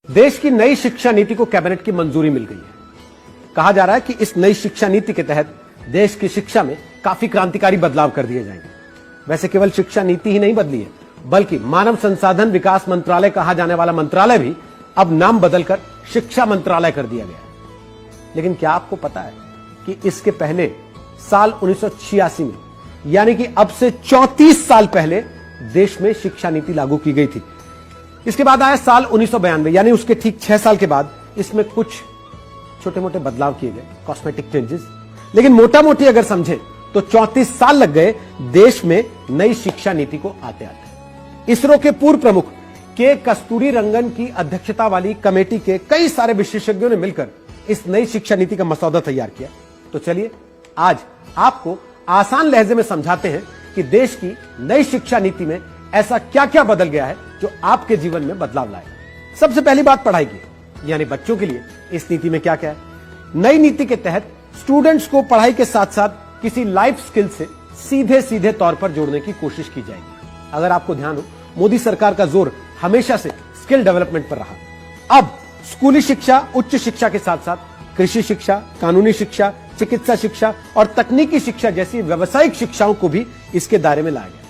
देश की नई शिक्षा नीति को कैबिनेट की मंजूरी मिल गई है। कहा जा रहा है कि इस नई शिक्षा नीति के तहत देश की शिक्षा में काफी क्रांतिकारी बदलाव कर दिए जाएंगे। वैसे केवल शिक्षा नीति ही नहीं बदली है, बल्कि मानव संसाधन विकास मंत्रालय कहा जाने वाला मंत्रालय भी अब नाम बदलकर शिक्षा मंत्रालय कर दिया गया है। लेकिन क्या आपको पता है कि इसके पहले साल 1986 में, यानी कि अब से 34 साल पहले देश में शिक्षा नीति लागू की गई थी। इसके बाद आया साल 1992, यानी उसके ठीक 6 साल के बाद इसमें कुछ छोटे मोटे बदलाव किए गए, कॉस्मेटिक चेंजेस। लेकिन मोटा मोटी अगर समझें तो 34 साल लग गए देश में नई शिक्षा नीति को आते आते। इसरो के पूर्व प्रमुख के कस्तूरी रंगन की अध्यक्षता वाली कमेटी के कई सारे विशेषज्ञों ने मिलकर इस नई शिक्षा नीति का मसौदा तैयार किया। तो चलिए आज आपको आसान लहजे में समझाते हैं कि देश की नई शिक्षा नीति में ऐसा क्या क्या बदल गया है जो आपके जीवन में बदलाव लाएगा। सबसे पहली बात पढ़ाई की, यानी बच्चों के लिए इस नीति में क्या क्या है। नई नीति के तहत स्टूडेंट्स को पढ़ाई के साथ साथ किसी लाइफ स्किल से सीधे सीधे तौर पर जोड़ने की कोशिश की जाएगी। अगर आपको ध्यान हो, मोदी सरकार का जोर हमेशा से स्किल डेवलपमेंट पर रहा। अब स्कूली शिक्षा, उच्च शिक्षा के साथ साथ कृषि शिक्षा, कानूनी शिक्षा, चिकित्सा शिक्षा और तकनीकी शिक्षा जैसी व्यावसायिक शिक्षाओं को भी इसके दायरे में लाया गया।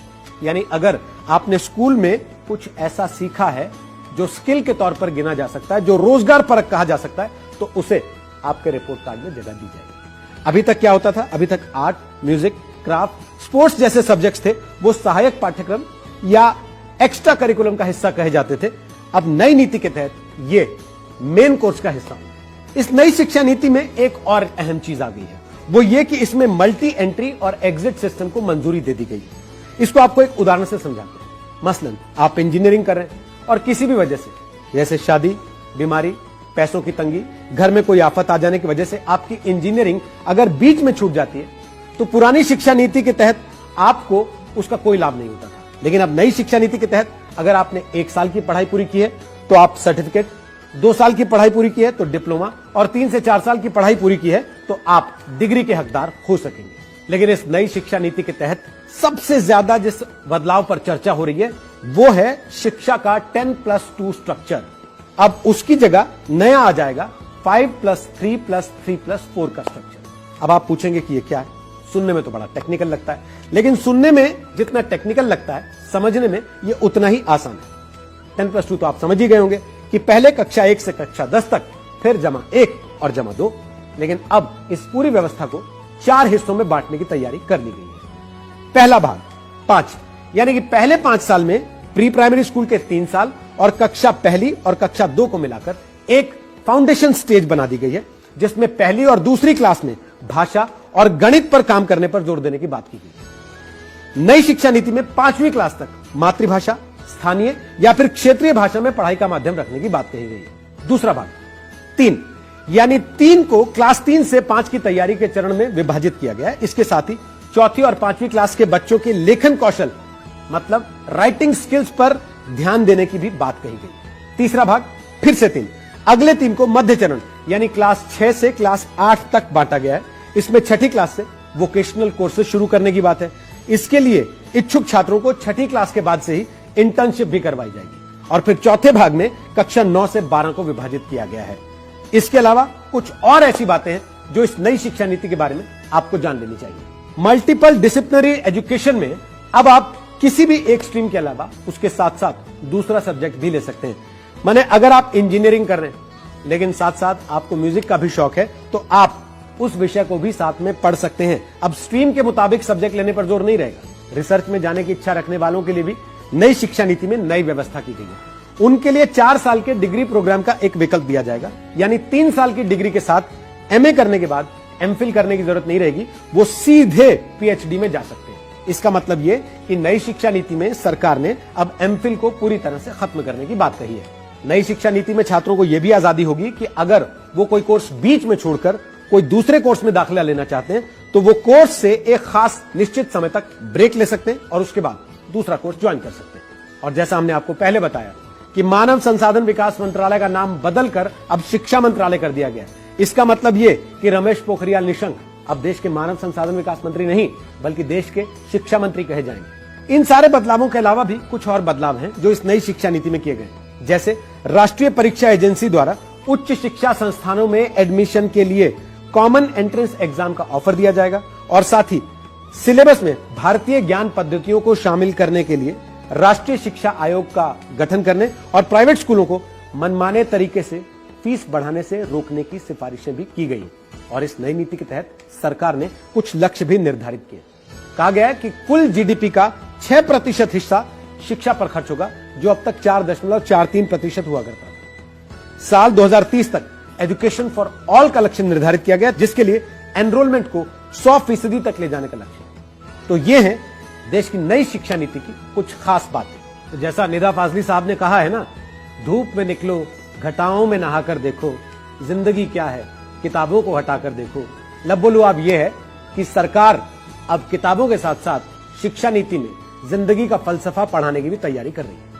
यानी अगर आपने स्कूल में कुछ ऐसा सीखा है जो स्किल के तौर पर गिना जा सकता है, जो रोजगार परक कहा जा सकता है, तो उसे आपके रिपोर्ट कार्ड में जगह दी जाएगी। अभी तक क्या होता था? अभी तक आर्ट, म्यूजिक, क्राफ्ट, स्पोर्ट्स जैसे सब्जेक्ट्स थे, वो सहायक पाठ्यक्रम या एक्स्ट्रा करिकुलम का हिस्सा कहे जाते थे। अब नई नीति के तहत ये मेन कोर्स का हिस्सा। इस नई शिक्षा नीति में एक और अहम चीज आ गई है, वो ये कि इसमें मल्टी एंट्री और एग्जिट सिस्टम को मंजूरी दे दी गई। इसको आपको एक उदाहरण से समझाते हैं। मसलन आप इंजीनियरिंग कर रहे हैं और किसी भी वजह से, जैसे शादी, बीमारी, पैसों की तंगी, घर में कोई आफत आ जाने की वजह से आपकी इंजीनियरिंग अगर बीच में छूट जाती है, तो पुरानी शिक्षा नीति के तहत आपको उसका कोई लाभ नहीं होता था। लेकिन अब नई शिक्षा नीति के तहत अगर आपने 1 साल की पढ़ाई पूरी की है तो आप सर्टिफिकेट, 2 साल की पढ़ाई पूरी की है तो डिप्लोमा, और 3 से 4 साल की पढ़ाई पूरी की है तो आप डिग्री के हकदार हो सकेंगे। लेकिन इस नई शिक्षा नीति के तहत सबसे ज्यादा जिस बदलाव पर चर्चा हो रही है वो है शिक्षा का 10+2 स्ट्रक्चर। अब उसकी जगह नया आ जाएगा 5+3+3+4 का स्ट्रक्चर। अब आप पूछेंगे कि ये क्या है? सुनने में तो बड़ा टेक्निकल लगता है, लेकिन सुनने में जितना टेक्निकल लगता है, समझने में ये उतना ही आसान है। 10+2 तो आप समझ ही गए होंगे कि पहले कक्षा 1 से कक्षा 10 तक, फिर जमा 1 और जमा 2। लेकिन अब इस पूरी व्यवस्था को 4 हिस्सों में बांटने की तैयारी कर ली गई है। पहला भाग 5, यानी कि पहले 5 साल में प्री प्राइमरी स्कूल के 3 साल और कक्षा 1 और कक्षा 2 को मिलाकर एक फाउंडेशन स्टेज बना दी गई है, जिसमें पहली और दूसरी क्लास में भाषा और गणित पर काम करने पर जोर देने की बात की गई। नई शिक्षा नीति में 5वीं क्लास तक मातृभाषा, स्थानीय या फिर क्षेत्रीय भाषा में पढ़ाई का माध्यम रखने की बात कही गई है। दूसरा भाग 3, यानी 3 को क्लास 3 से 5 की तैयारी के चरण में विभाजित किया गया है। इसके साथ ही 4वीं और 5वीं क्लास के बच्चों के लेखन कौशल, मतलब राइटिंग स्किल्स पर ध्यान देने की भी बात कही गई। तीसरा भाग फिर से 3, अगले 3 को मध्य चरण यानी क्लास 6 से क्लास 8 तक बांटा गया है। इसमें 6ठी क्लास से वोकेशनल कोर्सेज शुरू करने की बात है। इसके लिए इच्छुक छात्रों को 6ठी क्लास के बाद से ही इंटर्नशिप भी करवाई जाएगी। और फिर चौथे भाग में कक्षा 9 से 12 को विभाजित किया गया है। इसके अलावा कुछ और ऐसी बातें हैं जो इस नई शिक्षा नीति के बारे में आपको जान लेनी चाहिए। मल्टीपल डिसिप्लिनरी एजुकेशन में अब आप किसी भी एक स्ट्रीम के अलावा उसके साथ साथ दूसरा सब्जेक्ट भी ले सकते हैं। माने अगर आप इंजीनियरिंग कर रहे हैं लेकिन साथ साथ आपको म्यूजिक का भी शौक है, तो आप उस विषय को भी साथ में पढ़ सकते हैं। अब स्ट्रीम के मुताबिक सब्जेक्ट लेने पर जोर नहीं रहेगा। रिसर्च में जाने की इच्छा रखने वालों के लिए भी नई शिक्षा नीति में नई व्यवस्था की गई है। उनके लिए 4 साल के डिग्री प्रोग्राम का एक विकल्प दिया जाएगा, यानी 3 साल की डिग्री के साथ एमए करने के बाद एमफिल करने की जरूरत नहीं रहेगी, वो सीधे पीएचडी में जा सकते हैं। इसका मतलब ये कि नई शिक्षा नीति में सरकार ने अब एमफिल को पूरी तरह से खत्म करने की बात कही है। नई शिक्षा नीति में छात्रों को यह भी आजादी होगी कि अगर वो कोई कोर्स बीच में छोड़कर कोई दूसरे कोर्स में दाखिला लेना चाहते हैं तो वो कोर्स से एक खास निश्चित समय तक ब्रेक ले सकते हैं और उसके बाद दूसरा कोर्स ज्वाइन कर सकते हैं। और जैसा हमने आपको पहले बताया कि मानव संसाधन विकास मंत्रालय का नाम बदलकर अब शिक्षा मंत्रालय कर दिया गया। इसका मतलब ये कि रमेश पोखरियाल निशंक अब देश के मानव संसाधन विकास मंत्री नहीं बल्कि देश के शिक्षा मंत्री कहे जाएंगे। इन सारे बदलावों के अलावा भी कुछ और बदलाव हैं जो इस नई शिक्षा नीति में किए गए। जैसे राष्ट्रीय परीक्षा एजेंसी द्वारा उच्च शिक्षा संस्थानों में एडमिशन के लिए कॉमन एंट्रेंस एग्जाम का ऑफर दिया जाएगा और साथ ही सिलेबस में भारतीय ज्ञान पद्धतियों को शामिल करने के लिए राष्ट्रीय शिक्षा आयोग का गठन करने और प्राइवेट स्कूलों को मनमाने तरीके से फीस बढ़ाने से रोकने की सिफारिशें भी की गई और इस नई नीति के तहत सरकार ने कुछ लक्ष्य भी निर्धारित किए। कहा गया है कि कुल जीडीपी का 6% हिस्सा शिक्षा पर खर्च होगा, जो अब तक 4.43% हुआ करता था। साल 2030 तक एजुकेशन फॉर ऑल का लक्ष्य निर्धारित किया गया, जिसके लिए एनरोलमेंट को 100% तक ले जाने का लक्ष्य है। तो ये है देश की नई शिक्षा नीति की कुछ खास बातें। तो जैसा निदा फाजली साहब ने कहा है ना, धूप में निकलो, घटाओं में नहाकर देखो, जिंदगी क्या है किताबों को हटाकर देखो। लब्बोलू अब यह है कि सरकार अब किताबों के साथ साथ शिक्षा नीति में जिंदगी का फलसफा पढ़ाने की भी तैयारी कर रही है।